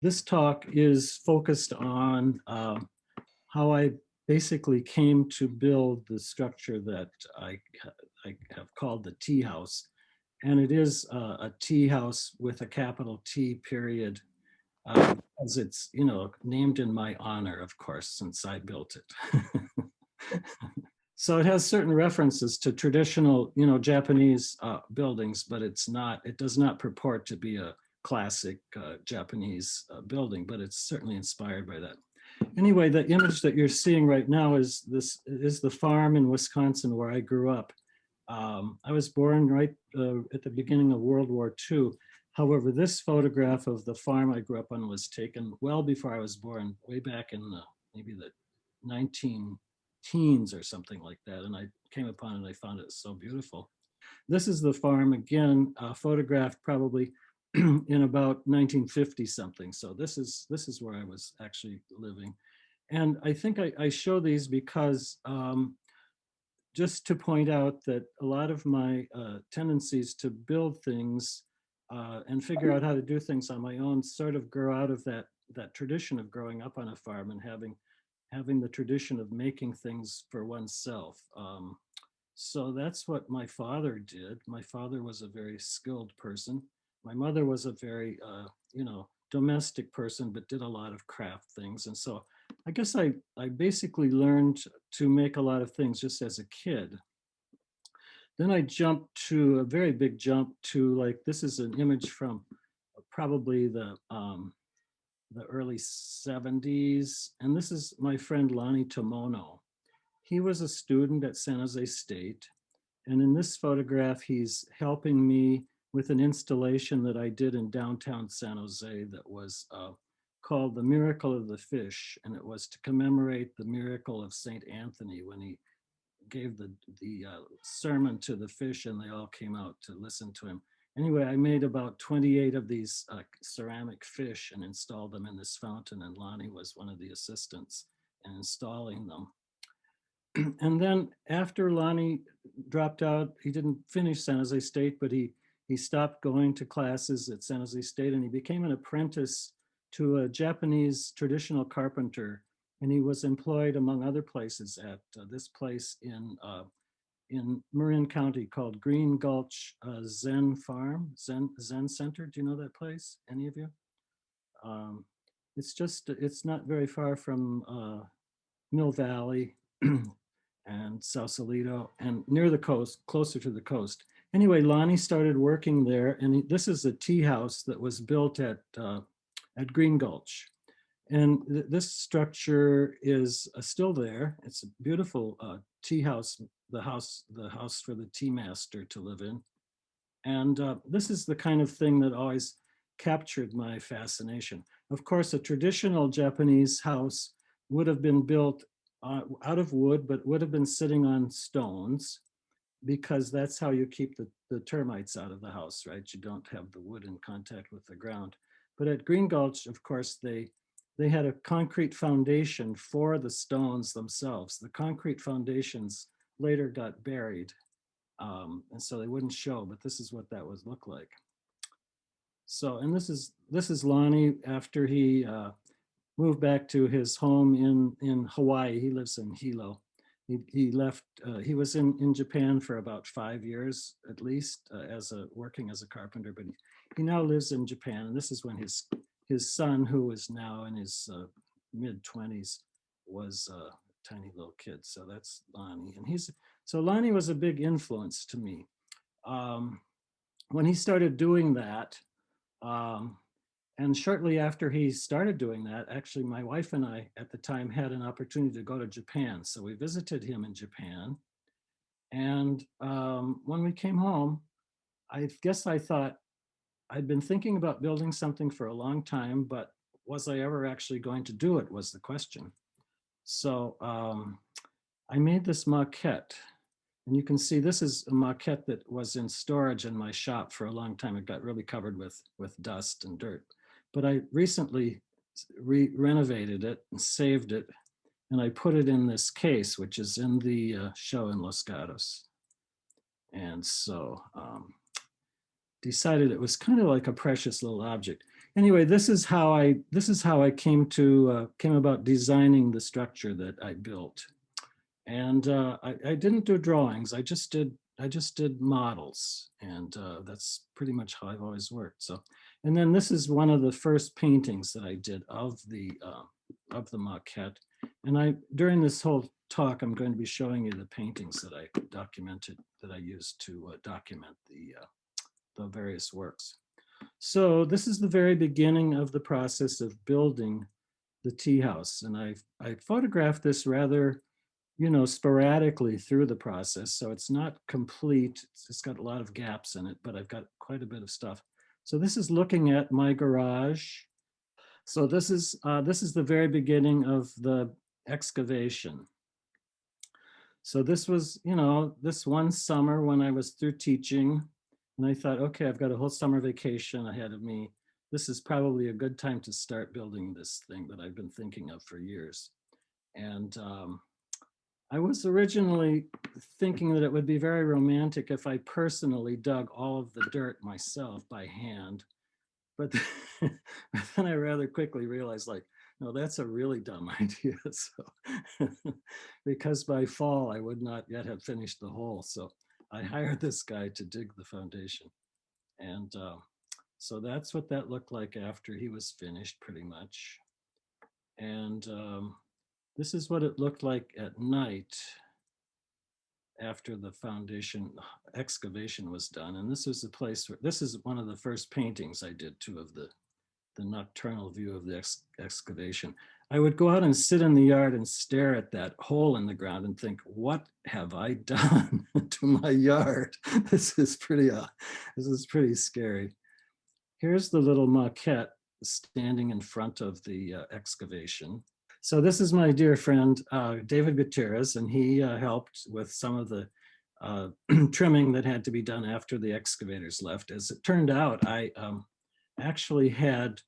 This talk is focused on how I basically came to build the structure that I have called the tea house. And it is a tea house with a capital T period, as it's, named in my honor, of course, since I built it. So it has certain references to traditional, Japanese buildings, but it does not purport to be a classic Japanese building, but it's certainly inspired by that. Anyway, the image that you're seeing right now is the farm in Wisconsin where I grew up. I was born right at the beginning of World War II. However, this photograph of the farm I grew up on was taken well before I was born, way back in maybe the 19 teens or something like that. And I came upon it and I found it so beautiful. This is the farm again, photographed probably in about 1950 something. So this is where I was actually living. And I think I show these because just to point out that a lot of my tendencies to build things and figure out how to do things on my own sort of grow out of that tradition of growing up on a farm and having the tradition of making things for oneself. So that's what my father did. My father was a very skilled person. My mother was a very, domestic person, but did a lot of craft things. And so I guess I basically learned to make a lot of things just as a kid. Then I jumped to a very big jump to this is an image from probably the early 70s. And this is my friend Lonnie Tomono. He was a student at San Jose State. And in this photograph, he's helping me with an installation that I did in downtown San Jose that was called The Miracle of the Fish. And it was to commemorate the miracle of St. Anthony when he gave the sermon to the fish and they all came out to listen to him. Anyway, I made about 28 of these ceramic fish and installed them in this fountain, and Lonnie was one of the assistants in installing them. And then after Lonnie dropped out, he didn't finish San Jose State, but he stopped going to classes at San Jose State and he became an apprentice to a Japanese traditional carpenter. And he was employed, among other places, at this place in Marin County called Green Gulch Zen Farm, Zen Center. Do you know that place? Any of you? It's not very far from Mill Valley and Sausalito and near the coast, closer to the coast. Anyway, Lonnie started working there, and this is a tea house that was built at Green Gulch. And this structure is still there. It's a beautiful tea house, the house for the tea master to live in. And this is the kind of thing that always captured my fascination. Of course, a traditional Japanese house would have been built out of wood, but would have been sitting on stones because that's how you keep the termites out of the house, right? You don't have the wood in contact with the ground. But at Green Gulch, of course, they had a concrete foundation for the stones themselves. The concrete foundations later got buried, and so they wouldn't show, but this is what that would look like. So, and this is Lonnie after he moved back to his home in Hawaii. He lives in Hilo. He left, he was in Japan for about 5 years at least, working as a carpenter, but he now lives in Japan. And this is when his son, who is now in his mid-20s, was a tiny little kid. So that's Lonnie. And so Lonnie was a big influence to me. When he started doing that, and shortly after he started doing that, actually my wife and I at the time had an opportunity to go to Japan. So we visited him in Japan. And when we came home, I guess I thought, I'd been thinking about building something for a long time, but was I ever actually going to do it was the question. So I made this maquette. And you can see this is a maquette that was in storage in my shop for a long time. It got really covered with dust and dirt. But I recently renovated it and saved it. And I put it in this case, which is in the show in Los Gatos. And so decided it was kind of like a precious little object. anyway, this is how I came about designing the structure that I built. And I didn't do drawings. I just did models, and that's pretty much how I've always worked. So, and then this is one of the first paintings that I did of the maquette. And during this whole talk, I'm going to be showing you the paintings that I documented, that I used to document the various works. So this is the very beginning of the process of building the tea house, and I photographed this rather, sporadically through the process. So it's not complete. It's got a lot of gaps in it, but I've got quite a bit of stuff. So this is looking at my garage. So this is the very beginning of the excavation. So this was, this one summer when I was through teaching, and I thought, okay, I've got a whole summer vacation ahead of me. This is probably a good time to start building this thing that I've been thinking of for years. And I was originally thinking that it would be very romantic if I personally dug all of the dirt myself by hand. But then I rather quickly realized, like, no, that's a really dumb idea. So, because by fall, I would not yet have finished the hole. So I hired this guy to dig the foundation. And so that's what that looked like after he was finished, pretty much. And this is what it looked like at night after the foundation excavation was done. And this was the place where, this is one of the first paintings I did too, of the nocturnal view of the excavation. I would go out and sit in the yard and stare at that hole in the ground and think, what have I done to my yard? This is pretty scary. Here's the little maquette standing in front of the excavation. So this is my dear friend, David Gutierrez, and he helped with some of the trimming that had to be done after the excavators left. As it turned out, I actually had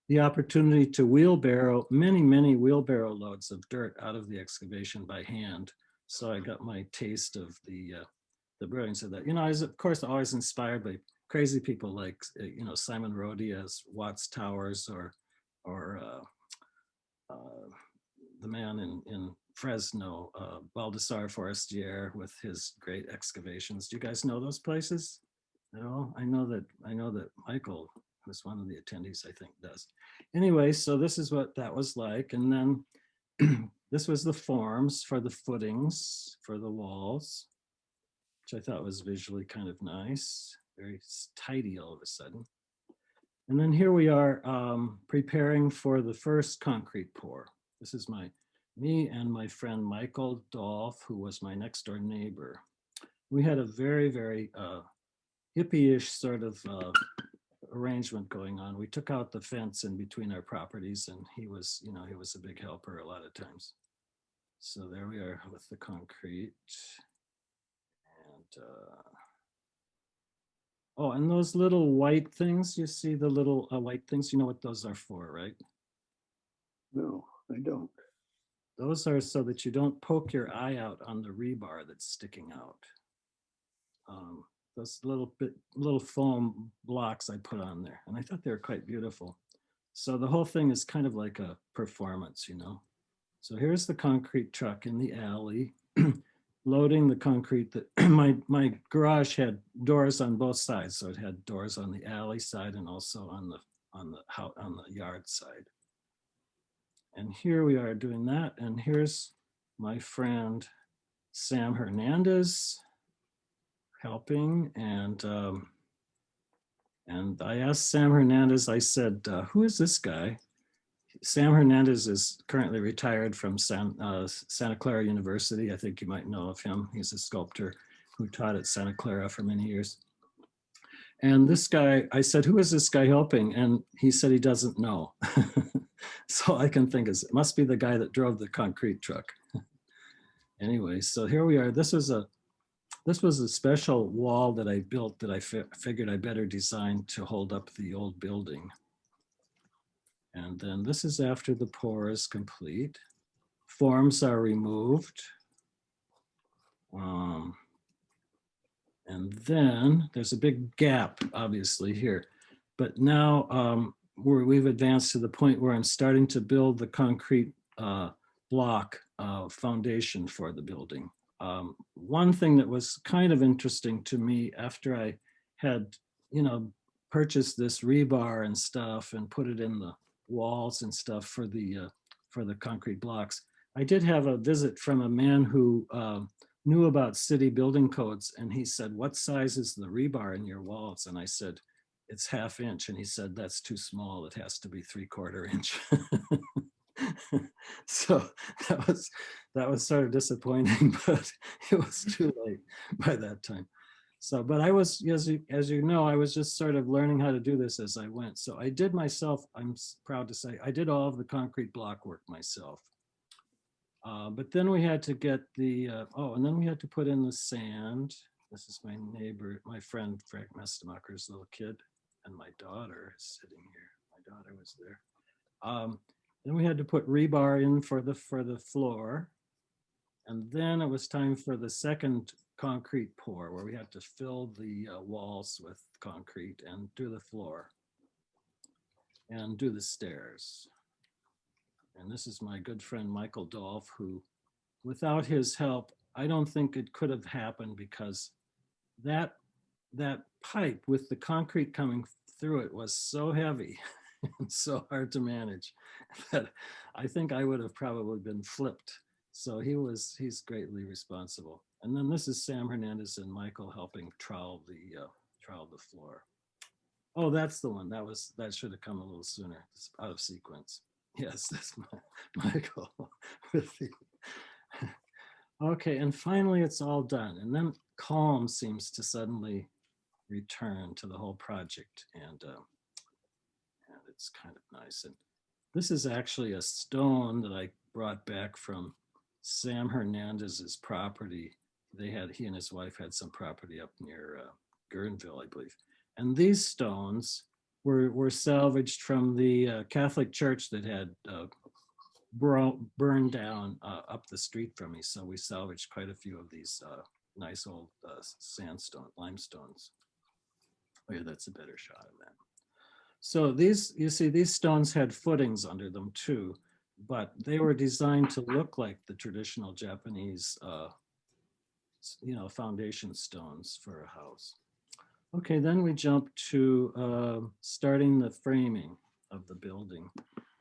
the opportunity to wheelbarrow many wheelbarrow loads of dirt out of the excavation by hand. So I got my taste of the brilliance of that. I was, of course, always inspired by crazy people like, Simon Rodia's Watts Towers, or the man in Fresno, Baldassar Forestier, with his great excavations. Do you guys know those places at all? I know that Michael, who's one of the attendees, I think, does. Anyway, so this is what that was like. And then this was the forms for the footings for the walls, which I thought was visually kind of nice, very tidy all of a sudden. And then here we are preparing for the first concrete pour. This is me and my friend Michael Dolph, who was my next door neighbor. We had a very hippie-ish sort of arrangement going on. We took out the fence in between our properties, and he was a big helper a lot of times. So there we are with the concrete. And oh, and those little white things, you see the little white things, you know what those are for, right? No, I don't. Those are so that you don't poke your eye out on the rebar that's sticking out. Those little foam blocks I put on there, and I thought they were quite beautiful. So the whole thing is kind of like a performance, So here's the concrete truck in the alley, loading the concrete. That my garage had doors on both sides, so it had doors on the alley side and also on the yard side. And here we are doing that. And here's my friend Sam Hernandez helping. And I asked Sam Hernandez, I said, who is this guy? Sam Hernandez is currently retired from Santa Clara University. I think you might know of him. He's a sculptor who taught at Santa Clara for many years. And this guy, I said, who is this guy helping? And he said he doesn't know. So I can think it must be the guy that drove the concrete truck. Anyway, so here we are. This was a special wall that I built that I figured I better design to hold up the old building. And then this is after the pour is complete. Forms are removed. And then there's a big gap, obviously, here. But now we've advanced to the point where I'm starting to build the concrete block foundation for the building. One thing that was kind of interesting to me after I had, purchased this rebar and stuff and put it in the walls and stuff for the concrete blocks, I did have a visit from a man who knew about city building codes, and he said, "What size is the rebar in your walls?" And I said, "It's 1/2 inch." And he said, "That's too small. It has to be 3/4 inch." So that was sort of disappointing, but it was too late by that time. So, but I was, as you know, I was just sort of learning how to do this as I went. So I did myself, I'm proud to say, I did all of the concrete block work myself. But then we had to get and then we had to put in the sand. This is my neighbor, my friend, Frank Mestemacher's little kid, and my daughter is sitting here. My daughter was there. Then we had to put rebar in for the floor. And then it was time for the second concrete pour, where we had to fill the walls with concrete and do the floor and do the stairs. And this is my good friend, Michael Dolph, who, without his help, I don't think it could have happened, because that pipe with the concrete coming through it was so heavy and so hard to manage that I think I would have probably been flipped. So he's greatly responsible. And then this is Sam Hernandez and Michael helping trowel the floor. Oh, that's the one. That should have come a little sooner. It's out of sequence. Yes, that's Michael. Okay, and finally it's all done. And then calm seems to suddenly return to the whole project. And it's kind of nice. And this is actually a stone that I brought back from Sam Hernandez's property. He and his wife had some property up near Guerneville, I believe. And these stones were salvaged from the Catholic church that had burned down up the street from me. So we salvaged quite a few of these nice old limestones. Oh yeah, that's a better shot of that. So you see, these stones had footings under them too, but they were designed to look like the traditional Japanese, foundation stones for a house. Okay, then we jump to starting the framing of the building.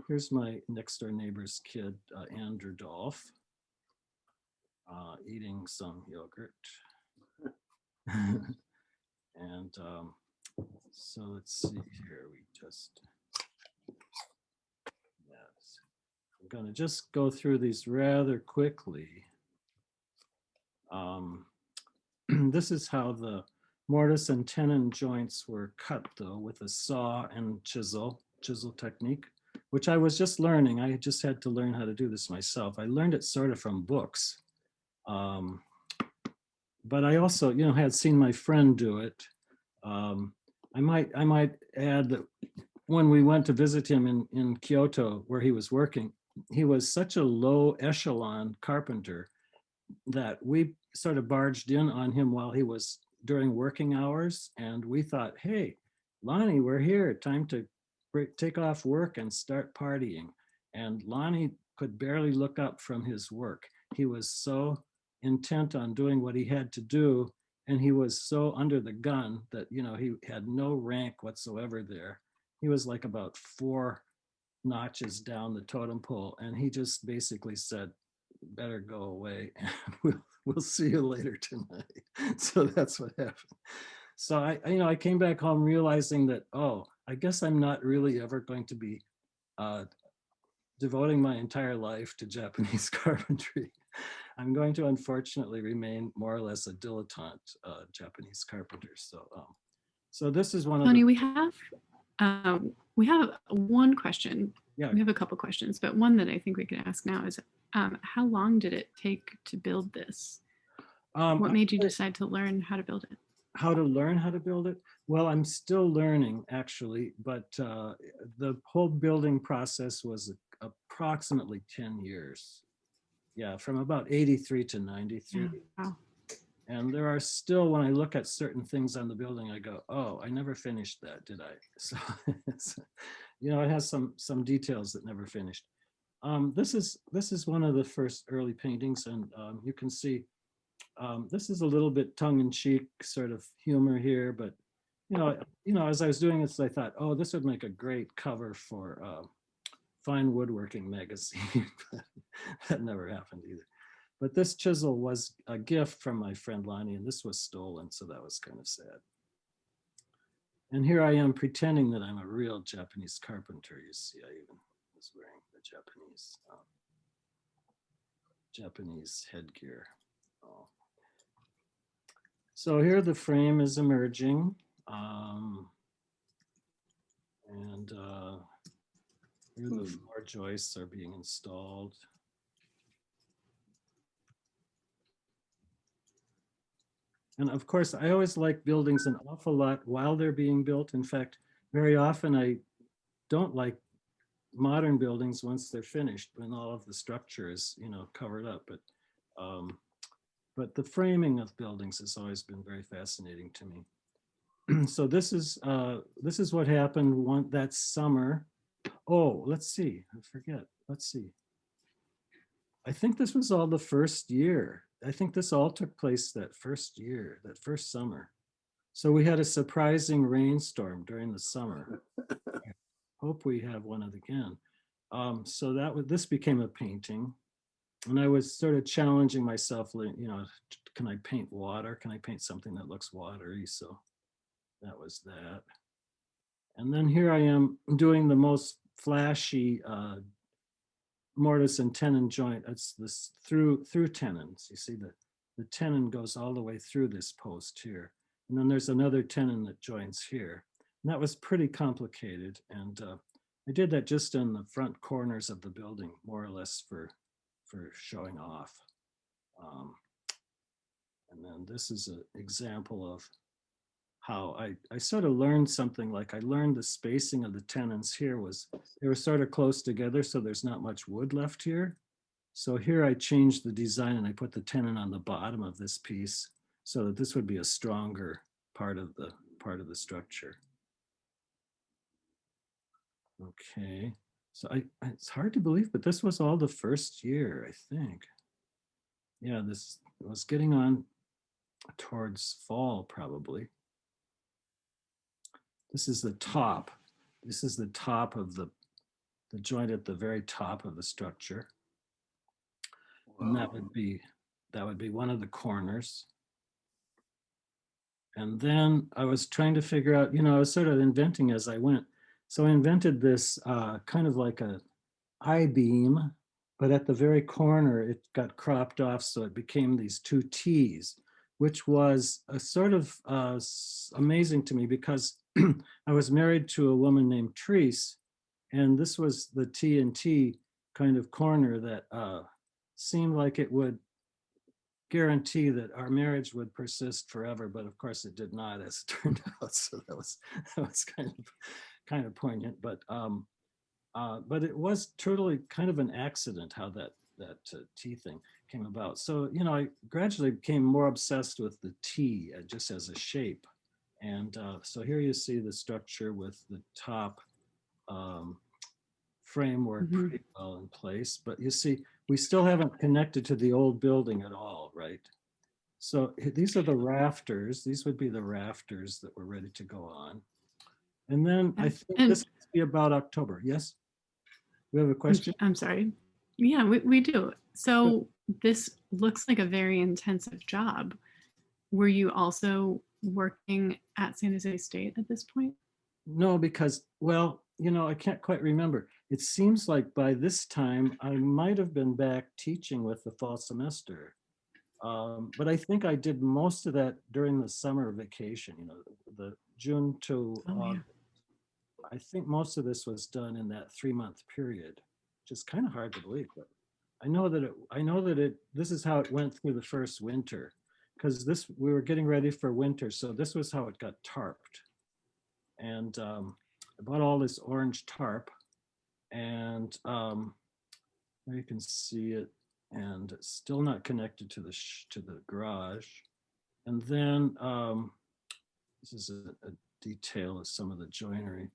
Here's my next door neighbor's kid, Andrew Dolph, eating some yogurt. And so let's see here, yes. I'm gonna just go through these rather quickly. This is how the mortise and tenon joints were cut, though, with a saw and chisel technique, which I was just learning. I just had to learn how to do this myself. I learned it sort of from books. But I also, had seen my friend do it. I might add that when we went to visit him in Kyoto, where he was working, he was such a low echelon carpenter that we sort of barged in on him while he was during working hours. And we thought, hey, Lonnie, we're here, time to take off work and start partying. And Lonnie could barely look up from his work. He was so intent on doing what he had to do, and he was so under the gun that he had no rank whatsoever there. He was like about 4 notches down the totem pole, and he just basically said, better go away, and we'll see you later tonight. So that's what happened. So I came back home realizing that, oh, I guess I'm not really ever going to be devoting my entire life to Japanese carpentry. I'm going to unfortunately remain more or less a dilettante Japanese carpenter. So this is one of Tony, we have one question. Yeah. We have a couple questions, but one that I think we could ask now is, how long did it take to build this? What made you decide to learn how to build it? How to learn how to build it? Well, I'm still learning actually, but the whole building process was approximately 10 years. Yeah, from about 83 to 93. Wow. And there are still, when I look at certain things on the building, I go, oh, I never finished that, did I? So, you know, it has some details that never finished. This is one of the first early paintings, and you can see this is a little bit tongue-in-cheek sort of humor here, but as I was doing this, I thought, oh, this would make a great cover for Fine Woodworking magazine. That never happened either. But this chisel was a gift from my friend Lonnie, and this was stolen, so that was kind of sad. And here I am pretending that I'm a real Japanese carpenter. You see, I even was wearing the Japanese headgear. Oh. So here the frame is emerging. And here the floor joists are being installed. And of course, I always like buildings an awful lot while they're being built. In fact, very often I don't like modern buildings once they're finished, when all of the structure is, covered up. But the framing of buildings has always been very fascinating to me. So this is what happened that summer. Oh, let's see. I forget. Let's see. I think this was all the first year. I think this all took place that first year, that first summer. So we had a surprising rainstorm during the summer. I hope we have one again. So this became a painting. And I was sort of challenging myself, can I paint water? Can I paint something that looks watery? So that was that. And then here I am doing the most flashy mortise and tenon joint. It's this through tenons. You see the tenon goes all the way through this post here. And then there's another tenon that joins here. And that was pretty complicated. And I did that just in the front corners of the building, more or less for showing off. And then this is an example of how I sort of learned something. Like I learned the spacing of the tenons here they were sort of close together, so there's not much wood left here. So here I changed the design and I put the tenon on the bottom of this piece so that this would be a stronger part of the structure. Okay, so it's hard to believe, but this was all the first year, I think. Yeah, this was getting on towards fall, probably. This is the top. This is the top of the joint at the very top of the structure. Wow. And that would be one of the corners. And then I was trying to figure out, I was sort of inventing as I went. So I invented this kind of like a I-beam, but at the very corner, it got cropped off. So it became these two T's, which was a sort of amazing to me because I was married to a woman named Therese, and this was the T and T kind of corner that seemed like it would guarantee that our marriage would persist forever, but of course it did not, as it turned out. So that was kind of poignant, but it was totally kind of an accident how that T thing came about. So I gradually became more obsessed with the T just as a shape, and so here you see the structure with the top framework pretty well in place, but you see we still haven't connected to the old building at all, right? So these are the rafters. These would be the rafters that were ready to go on. And then I think this must be about October. Yes? We have a question? I'm sorry. Yeah, we do. So this looks like a very intensive job. Were you also working at San Jose State at this point? No, because, well, I can't quite remember. It seems like by this time I might have been back teaching with the fall semester. But I think I did most of that during the summer vacation, the June to August. Yeah. I think most of this was done in that 3-month period, which is kind of hard to believe, but I know that this is how it went through the first winter, because we were getting ready for winter. So this was how it got tarped. And I bought all this orange tarp, and there you can see it, and it's still not connected to the garage. And then this is a detail of some of the joinery.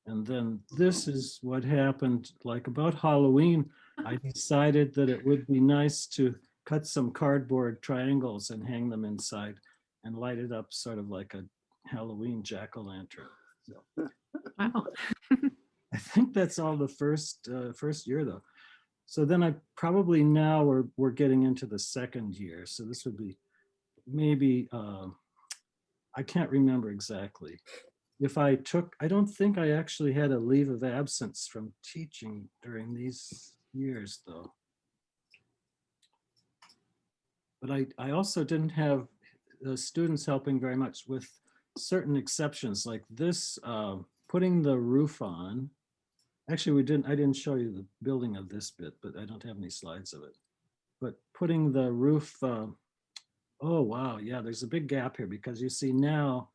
And then this is what happened like about Halloween. I decided that it would be nice to cut some cardboard triangles and hang them inside and light it up sort of like a Halloween jack-o'-lantern. So Wow. I think that's all the first year though. So then I probably now we're getting into the second year. So this would be maybe I can't remember exactly. If I took, I don't think I actually had a leave of absence from teaching during these years though. But I also didn't have the students helping very much with certain exceptions like this, putting the roof on. Actually, I didn't show you the building of this bit, but I don't have any slides of it. But putting the roof, oh wow, yeah, there's a big gap here because you see now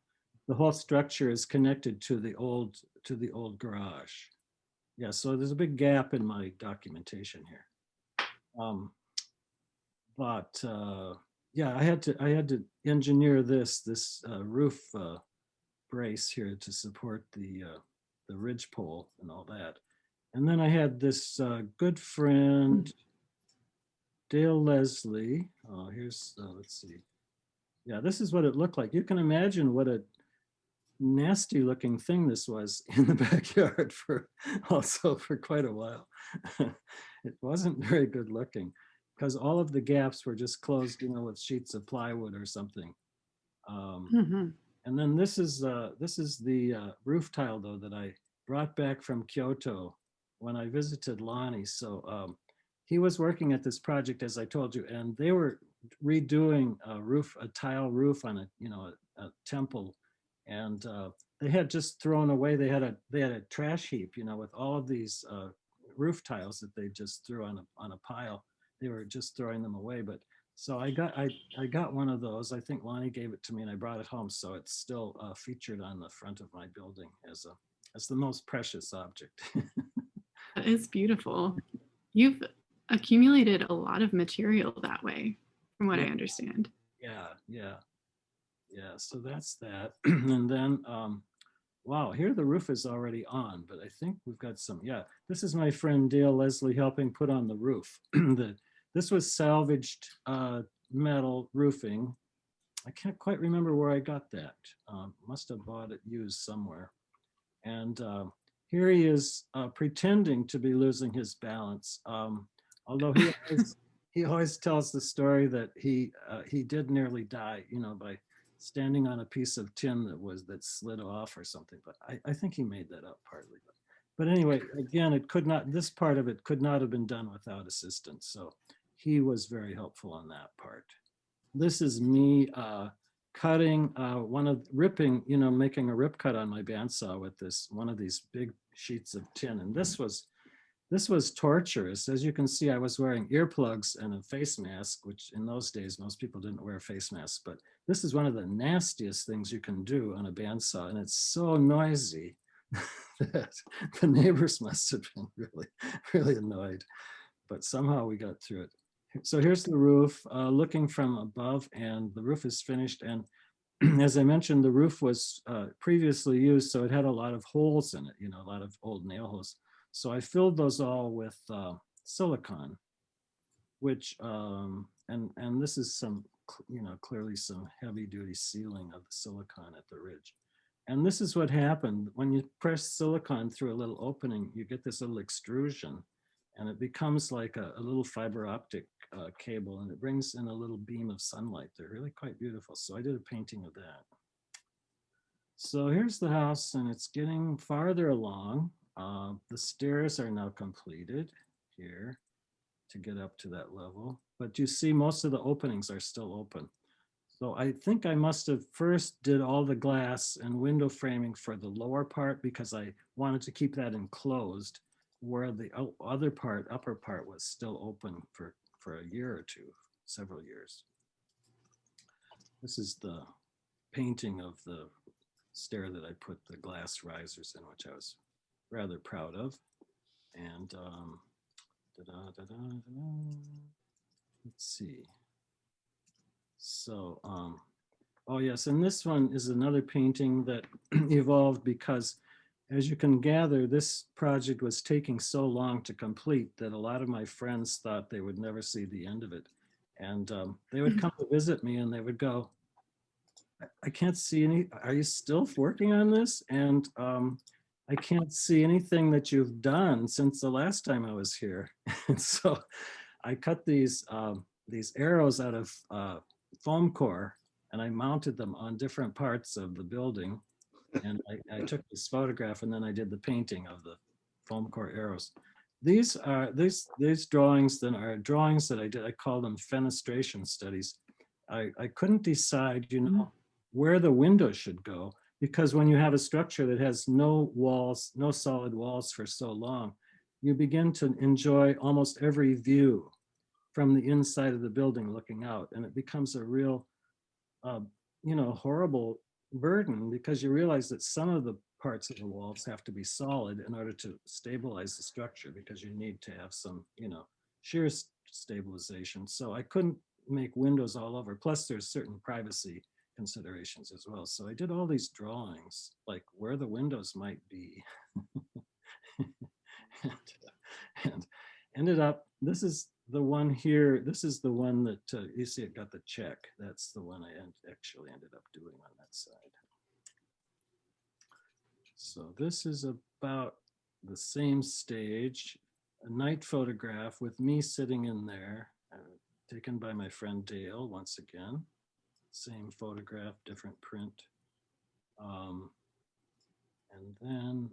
the whole structure is connected to the old garage. Yeah, so there's a big gap in my documentation here. But yeah, I had to engineer this roof brace here to support the ridge pole and all that. And then I had this good friend, Dale Leslie. Oh, here's, let's see. Yeah, this is what it looked like. You can imagine what a nasty looking thing this was in the backyard for quite a while. It wasn't very good looking because all of the gaps were just closed, with sheets of plywood or something. Mhm. And then this is the roof tile though that I brought back from Kyoto when I visited Lonnie. So he was working at this project, as I told you, and they were redoing a tile roof on a temple, and they had just thrown away. They had a trash heap, with all of these roof tiles that they just threw on a pile. They were just throwing them away, but so I got one of those. I think Lonnie gave it to me and I brought it home. So it's still featured on the front of my building as the most precious object. That is beautiful. You've accumulated a lot of material that way, from what I Yeah, understand. yeah. So that's that. And then, wow, here the roof is already on, but I think we've got some, yeah. This is my friend Dale Leslie helping put on the roof. This was salvaged metal roofing. I can't quite remember where I got that. Must have bought it used somewhere. And here he is pretending to be losing his balance. Although he always tells the story that he did nearly die, by standing on a piece of tin that slid off or something. But I think he made that up partly. But anyway, again, this part of it could not have been done without assistance. So he was very helpful on that part. This is me cutting ripping, making a rip cut on my bandsaw with one of these big sheets of tin. And this was torturous. As you can see, I was wearing earplugs and a face mask, which in those days, most people didn't wear face masks, but this is one of the nastiest things you can do on a bandsaw. And it's so noisy that the neighbors must have been really, really annoyed, but somehow we got through it. So here's the roof looking from above, and the roof is finished. And as I mentioned, the roof was previously used, so it had a lot of holes in it, a lot of old nail holes. So I filled those all with silicone, which, and this is some, clearly some heavy duty sealing of the silicone at the ridge. And this is what happened. When you press silicone through a little opening, you get this little extrusion, and it becomes like a little fiber optic cable, and it brings in a little beam of sunlight. They're really quite beautiful. So I did a painting of that. So here's the house, and it's getting farther along. The stairs are now completed here to get up to that level. But you see most of the openings are still open. So I think I must have first did all the glass and window framing for the lower part because I wanted to keep that enclosed, where the upper part was still open for a year or two, several years. This is the painting of the stair that I put the glass risers in, which I was rather proud of. And let's see. So Oh yes, and this one is another painting that evolved because, as you can gather, this project was taking so long to complete that a lot of my friends thought they would never see the end of it. And they would come to visit me and they would go, I can't see any, are you still working on this? And I can't see anything that you've done since the last time I was here. And so I cut these arrows out of foam core and I mounted them on different parts of the building. And I took this photograph and then I did the painting of the foam core arrows. These drawings then are drawings that I did. I call them fenestration studies. I couldn't decide, you know, where the window should go, because when you have a structure that has no walls, no solid walls for so long, you begin to enjoy almost every view from the inside of the building looking out, and it becomes a real, you know, horrible burden, because you realize that some of the parts of the walls have to be solid in order to stabilize the structure, because you need to have some, you know, shear stabilization. So I couldn't make windows all over. Plus there's certain privacy considerations as well. So I did all these drawings, like where the windows might be. and ended up, this is the one here. This is the one that you see it got the check. That's the one I actually ended up doing on that side. So this is about the same stage, a night photograph with me sitting in there, taken by my friend Dale once again. Same photograph, different print. And then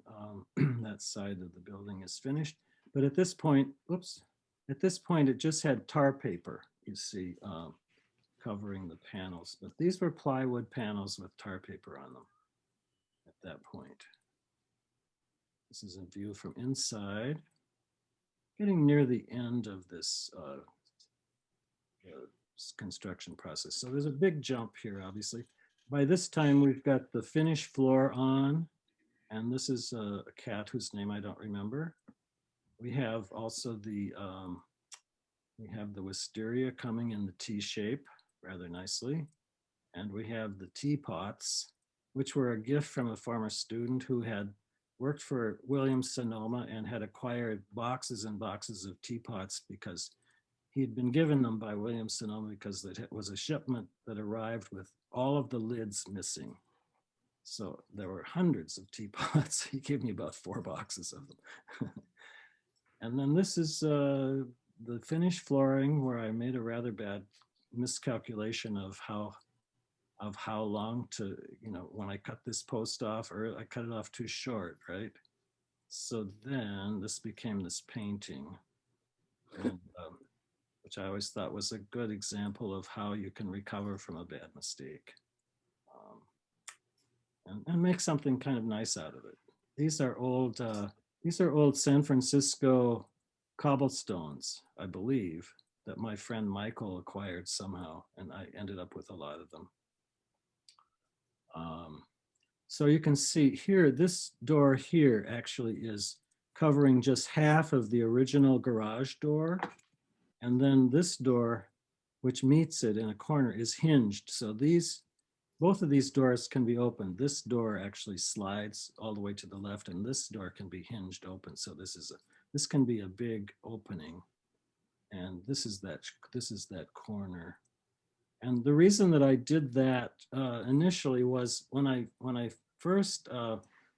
that side of the building is finished. But at this point, oops, at this point it just had tar paper, you see, covering the panels. But these were plywood panels with tar paper on them at that point. This is a view from inside, getting near the end of this construction process. So there's a big jump here, obviously. By this time, we've got the finished floor on, and this is a cat whose name I don't remember. We have also the wisteria coming in the T shape rather nicely. And we have the teapots, which were a gift from a former student who had worked for Williams-Sonoma and had acquired boxes and boxes of teapots because he'd been given them by Williams-Sonoma because it was a shipment that arrived with all of the lids missing. So there were hundreds of teapots. He gave me about 4 boxes of them. And then this is the finished flooring, where I made a rather bad miscalculation of how long to, you know, when I cut this post off, or I cut it off too short, right? So then this became this painting, and, which I always thought was a good example of how you can recover from a bad mistake, and make something kind of nice out of it. These are old San Francisco cobblestones, I believe, that my friend Michael acquired somehow, and I ended up with a lot of them. So you can see here, this door here actually is covering just half of the original garage door. And then this door, which meets it in a corner, is hinged. So both of these doors can be opened. This door actually slides all the way to the left, and this door can be hinged open. So this can be a big opening. And this is that corner. And the reason that I did that initially was when I first,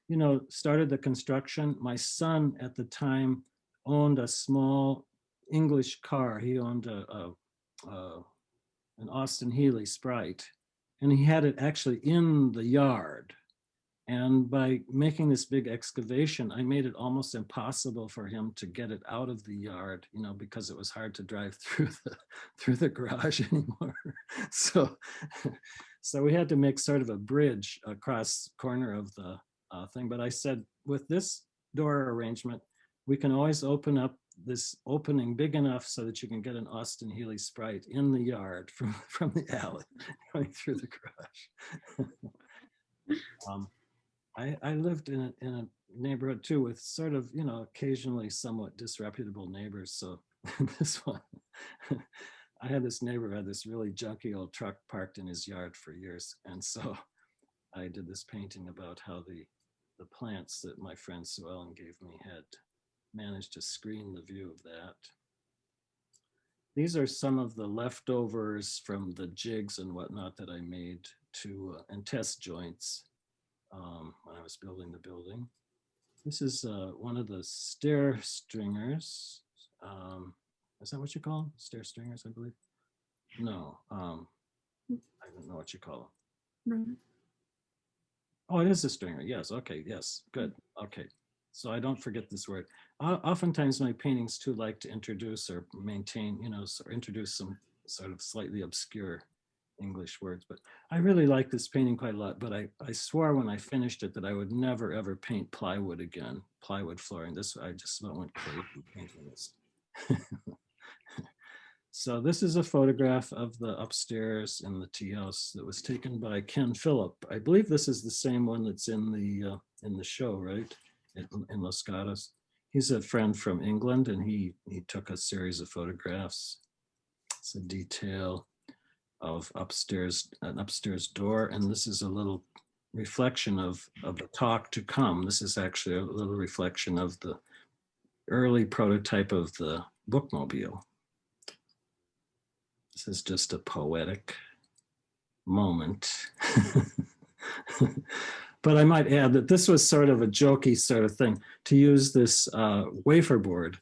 you know, started the construction, my son at the time owned a small English car. He owned an Austin Healey Sprite, and he had it actually in the yard. And by making this big excavation, I made it almost impossible for him to get it out of the yard, you know, because it was hard to drive through the garage anymore. So we had to make sort of a bridge across the corner of the thing. But I said, with this door arrangement, we can always open up this opening big enough so that you can get an Austin Healey Sprite in the yard from the alley going through the garage. I lived in a neighborhood too with sort of, you know, occasionally somewhat disreputable neighbors. So this one, I had this neighbor who had this really junky old truck parked in his yard for years. And so I did this painting about how the plants that my friend Sue Ellen gave me had managed to screen the view of that. These are some of the leftovers from the jigs and whatnot that I made to and test joints when I was building the building. This is one of the stair stringers. Is that what you call them? Stair stringers, I believe. No, I don't know what you call them. Right. Oh, it is a stringer. Yes. Okay. Yes. Good. Okay. So I don't forget this word. Oftentimes my paintings too like to introduce or maintain, or introduce some sort of slightly obscure English words, but I really like this painting quite a lot, but I swore when I finished it that I would never ever paint plywood again, plywood flooring. I just went crazy painting this. So this is a photograph of the upstairs in the tea house that was taken by Ken Phillip. I believe this is the same one that's in the show, right? In Los Gatos. He's a friend from England, and he took a series of photographs. It's a detail of an upstairs door, and this is a little reflection of the talk to come. This is actually a little reflection of the early prototype of the bookmobile. This is just a poetic moment. But I might add that this was sort of a jokey sort of thing to use this wafer board.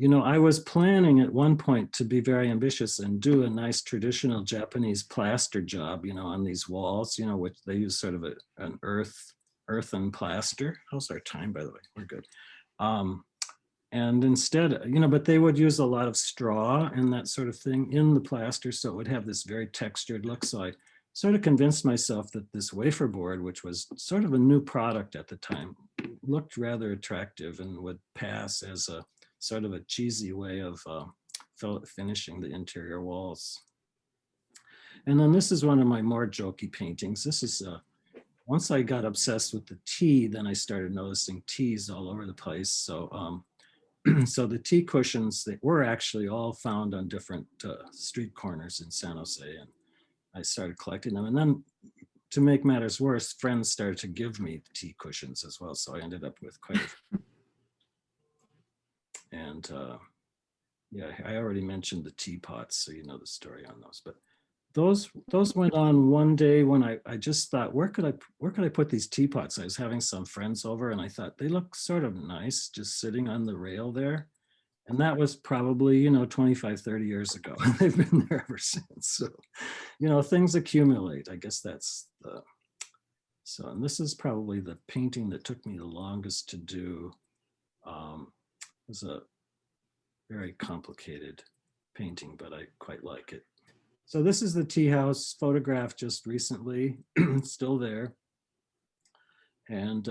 I was planning at one point to be very ambitious and do a nice traditional Japanese plaster job, on these walls, which they use sort of an earthen plaster. How's our time, by the way? We're good. And instead, but they would use a lot of straw and that sort of thing in the plaster, so it would have this very textured look. So I sort of convinced myself that this wafer board, which was sort of a new product at the time, looked rather attractive and would pass as a sort of a cheesy way of finishing the interior walls. And then this is one of my more jokey paintings. This is once I got obsessed with the tea, then I started noticing teas all over the place. So so the tea cushions, they were actually all found on different street corners in San Jose, and I started collecting them. And then to make matters worse, friends started to give me tea cushions as well. So I ended up with quite a few. And yeah, I already mentioned the teapots, so you know the story on those. But those went on one day when I just thought, where could I put these teapots? I was having some friends over, and I thought they look sort of nice just sitting on the rail there. And that was probably, 25, 30 years ago. They've been there ever since. So, things accumulate. I guess that's so, and this is probably the painting that took me the longest to do. It was a very complicated painting, but I quite like it. So this is the tea house photographed just recently, still there. And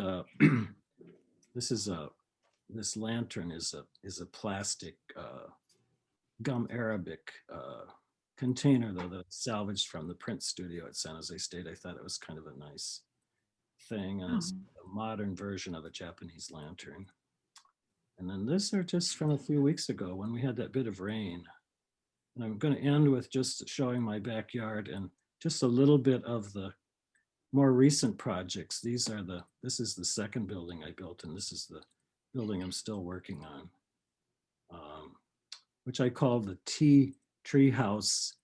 this lantern is a plastic gum Arabic container, though, that's salvaged from the print studio at San Jose State. I thought it was kind of a nice thing, and it's a modern version of a Japanese lantern. And then this are just from a few weeks ago when we had that bit of rain. And I'm going to end with just showing my backyard and just a little bit of the more recent projects. This is the second building I built, and this is the building I'm still working on, which I call the Tea Treehouse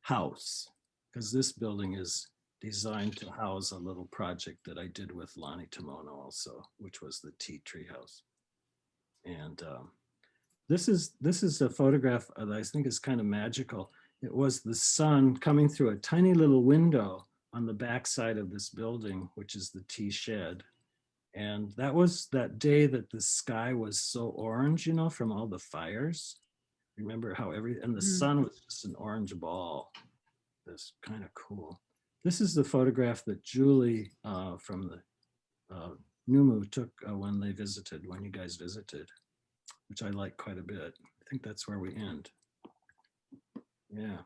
House, because this building is designed to house a little project that I did with Lonnie Timono also, which was the Tea Treehouse. And this is a photograph that I think is kind of magical. It was the sun coming through a tiny little window on the back side of this building, which is the tea shed. And that was that day that the sky was so orange, from all the fires. Remember how and the sun was just an orange ball. That's kind of cool. This is the photograph that Julie from the NUMU took when you guys visited, which I like quite a bit. I think that's where we end. Yeah.